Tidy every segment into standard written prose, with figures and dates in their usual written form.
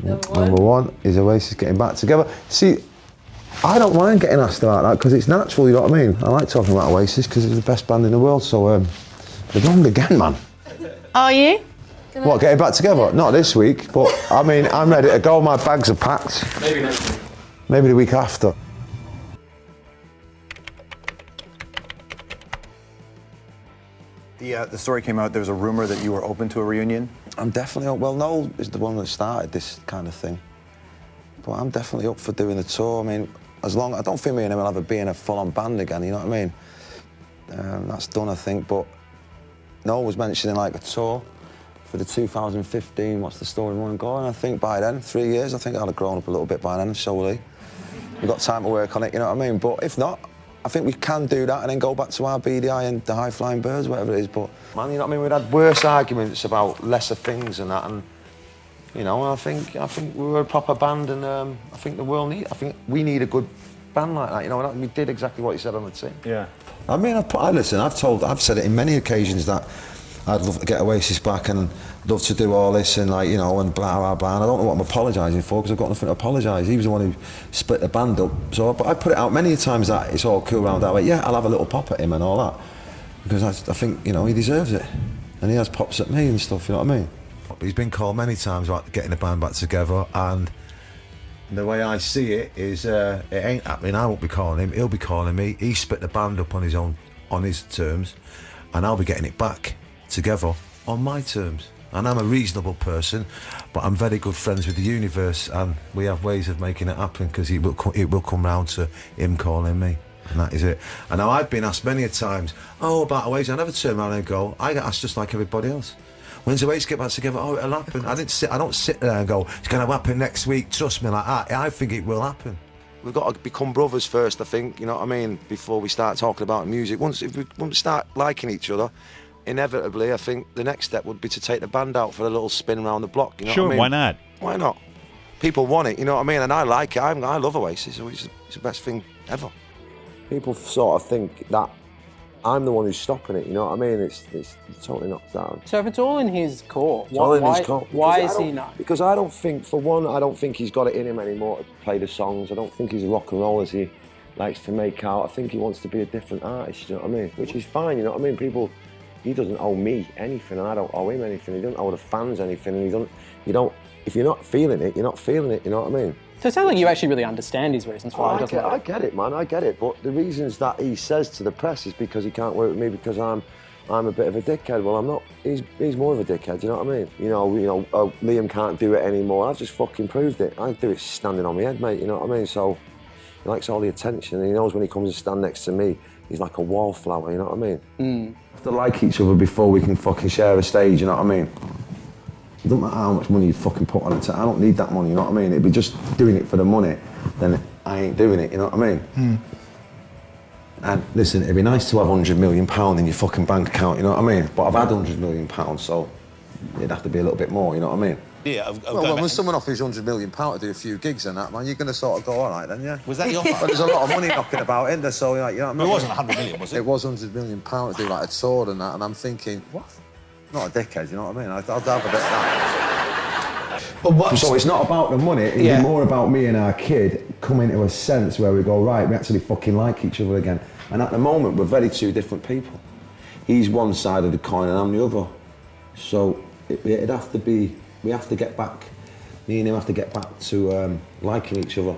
Number one is Oasis getting back together. See, I don't mind getting asked about that because it's natural, you know what I mean? I like talking about Oasis because it's the best band in the world, so they're wrong again, man. Are you? What, getting back together? Not this week, but I mean, I'm ready to go, my bags are packed. Maybe next week. Maybe the week after. The story came out, there was a rumour that you were open to a reunion. I'm definitely up. Well, Noel is the one that started this kind of thing. But I'm definitely up for doing the tour. I mean, I don't think me and him will ever be in a full-on band again, you know what I mean? That's done, I think, but Noel was mentioning like a tour for the 2015 What's the Story Run and Go, and I think by then, 3 years, I think I'd have grown up a little bit by then, surely. We've got time to work on it, you know what I mean? But if not, I think we can do that and then go back to our BDI and the High Flying Birds, whatever it is, but man, you know what I mean? We'd had worse arguments about lesser things and that, and you know, I think we were a proper band, and I think we need a good band like that, you know, and we did exactly what you said on the tin. Yeah. I mean, listen, I've said it in many occasions that I'd love to get Oasis back and love to do all this and like, you know, and blah, blah, blah, and I don't know what I'm apologising for because I've got nothing to apologise. He was the one who split the band up, so but I put it out many times that it's all cool around that way. Yeah, I'll have a little pop at him and all that because I think, you know, he deserves it, and he has pops at me and stuff, you know what I mean? But he's been called many times about getting the band back together, and the way I see it is it ain't happening. I won't be calling him, he'll be calling me. He split the band up on his terms, and I'll be getting it back together on my terms. And I'm a reasonable person, but I'm very good friends with the universe, and we have ways of making it happen because it will come round to him calling me, and that is it. And now I've been asked many a times, about Oasis. I never turn around and go, I get asked just like everybody else. When's Oasis get back together? Oh, it'll happen. I don't sit there and go, it's going to happen next week, trust me, like that. I think it will happen. We've got to become brothers first, I think, you know what I mean, before we start talking about music. Once we start liking each other, inevitably, I think the next step would be to take the band out for a little spin around the block, you know Sure, what I mean? why not? Why not? People want it, you know what I mean? And I like it. I love Oasis. It's the best thing ever. People sort of think that I'm the one who's stopping it, you know what I mean? It's totally knocked down. So if it's all in his court, Why is he not? Because I don't think, for one, I don't think he's got it in him anymore to play the songs. I don't think he's a rock and roll as he likes to make out. I think he wants to be a different artist, you know what I mean? Which is fine, you know what I mean? He doesn't owe me anything, and I don't owe him anything. He doesn't owe the fans anything, and if you're not feeling it, you're not feeling it, you know what I mean? So it sounds like you actually really understand his reasons why he doesn't like it. I get it, man, I get it. But the reasons that he says to the press is because he can't work with me because I'm a bit of a dickhead. Well, I'm not. He's more of a dickhead, you know what I mean? You know, Liam can't do it anymore. I've just fucking proved it. I do it standing on my head, mate, you know what I mean? So he likes all the attention, and he knows when he comes and stand next to me, he's like a wallflower, you know what I mean? We have to like each other before we can fucking share a stage, you know what I mean? It doesn't matter how much money you fucking put on it. I don't need that money, you know what I mean? It'd be just doing it for the money, then I ain't doing it, you know what I mean? And listen, it'd be nice to have £100 million in your fucking bank account, you know what I mean? But I've had £100 million, so it'd have to be a little bit more, you know what I mean? Yeah, Well, when someone offers £100 million to do a few gigs and that, man, you're going to sort of go, all right then, yeah. Was that the offer? But there's a lot of money knocking about, isn't there? So, like, you know what I mean? It wasn't 100 million, was it? It was £100 million to do like a tour and that, and I'm thinking, what? Not a dickhead, you know what I mean? I'll have a bit of that. So it's not about the money, it's more about me and our kid coming to a sense where we go, right, we actually fucking like each other again. And at the moment, we're very two different people. He's one side of the coin and I'm the other. So it'd have to be, we have to get back, me and him have to get back to liking each other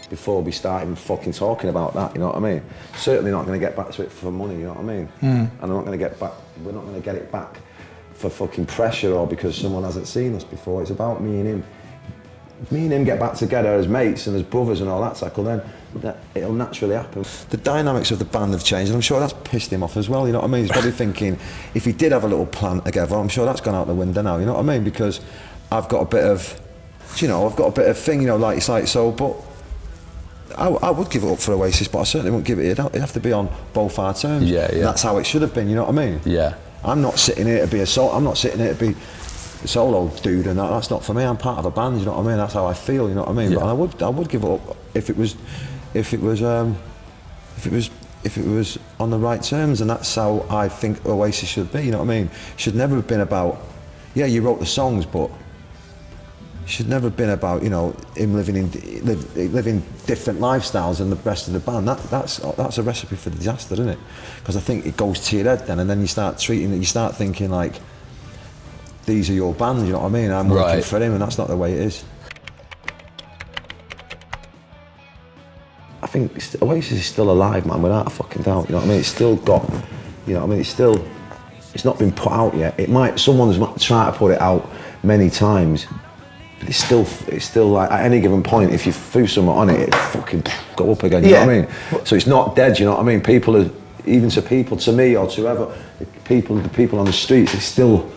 before we start even fucking talking about that, you know what I mean? Certainly not going to get back to it for money, you know what I mean? And I'm not going to get back, we're not going to get it back for fucking pressure or because someone hasn't seen us before. It's about me and him. If me and him get back together as mates and as brothers and all that tackle, then it'll naturally happen. The dynamics of the band have changed, and I'm sure that's pissed him off as well, you know what I mean? He's probably thinking, if he did have a little plan together, I'm sure that's gone out the window now, you know what I mean? Because I've got a bit of, I've got a bit of thing, like, it's like, so, but I would give it up for Oasis, but I certainly wouldn't give it, it'd have to be on both our terms. Yeah. That's how it should have been, you know what I mean? Yeah. I'm not sitting here to be I'm not sitting here to be a solo dude, and that's not for me. I'm part of a band, you know what I mean? That's how I feel, you know what I mean? Yeah. But I would give it up if it was on the right terms, and that's how I think Oasis should be, you know what I mean? Should never have been about, yeah, you wrote the songs, but should never have been about, you know, him living different lifestyles than the rest of the band. That's a recipe for disaster, isn't it? Because I think it goes to your head then, and then you start thinking like, these are your bands, you know what I mean? I'm working for him, and that's not the way it is. I think Oasis is still alive, man, without a fucking doubt. You know what I mean? It's still got, you know what I mean? It's not been put out yet. Someone's tried to put it out many times, but it's still like at any given point, if you threw something on it, it'd fucking go up again. You know what I mean? So it's not dead. You know what I mean? People are, even to me or to whoever, the people on the streets, it's still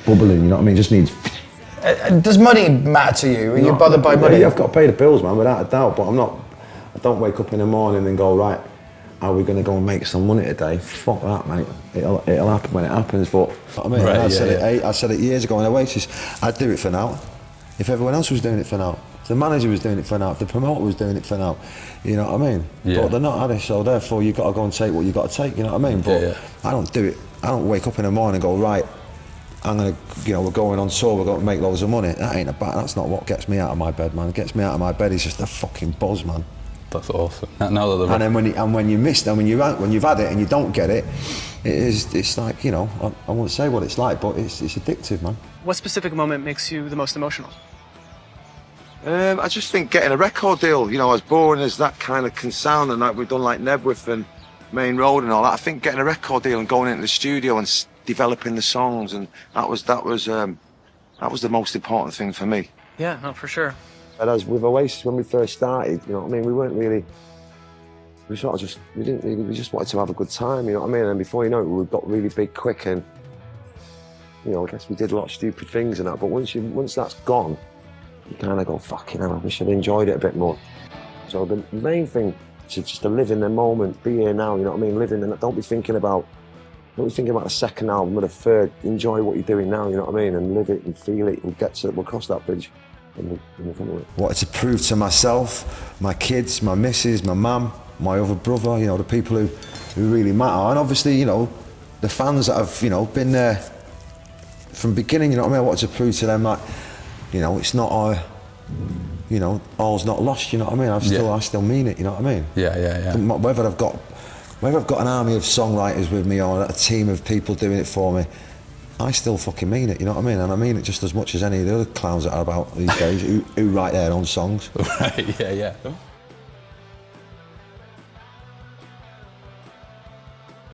bubbling. You know what I mean? Just needs. Does money matter to you? Are you bothered by money? I've got to pay the bills, man, without a doubt. But I don't wake up in the morning and go, right, how are we going to go and make some money today? Fuck that, mate. It'll happen when it happens. But I mean, I said it years ago in Oasis. I'd do it for now. If everyone else was doing it for now, if the manager was doing it for now, if the promoter was doing it for now, you know what I mean? Yeah. But they're not, are they? So therefore, you got to go and take what you got to take. You know what I mean? But I don't do it. I don't wake up in the morning and go, right, I'm gonna, you know, we're going on tour, we're going to make loads of money. That's not what gets me out of my bed, man. What gets me out of my bed is just a fucking buzz, man. That's awesome. Now that and then when you miss them, when you've had it and you don't get it, it's like, you know, I won't say what it's like, but it's addictive, man. What specific moment makes you the most emotional? I just think getting a record deal, you know, as boring as that kind of can sound, and like we've done like Nebworth and Main Road and all that, I think getting a record deal and going into the studio and developing the songs, and that was the most important thing for me. Yeah, no, for sure. And as with Oasis, when we first started, you know what I mean, we just wanted to have a good time, you know what I mean? And before you know it, we got really big quick, and, you know, I guess we did a lot of stupid things and that, but once that's gone, you kind of go, fucking hell, I wish I'd enjoyed it a bit more. So the main thing is just to live in the moment, be here now, you know what I mean? Live in, and don't be thinking about the second album or the third. Enjoy what you're doing now, you know what I mean? And live it and feel it. We'll cross that bridge. Wanted to prove to myself, my kids, my missus, my mum, my other brother, you know, the people who really matter. And obviously, you know, the fans that have, you know, been there from the beginning, you know what I mean? I wanted to prove to them that, you know, it's not you know, all's not lost, you know what I mean? I still mean it, you know what I mean? Yeah. Whether I've got an army of songwriters with me or a team of people doing it for me, I still fucking mean it, you know what I mean? And I mean it just as much as any of the other clowns that are about these days who write their own songs. Right, yeah.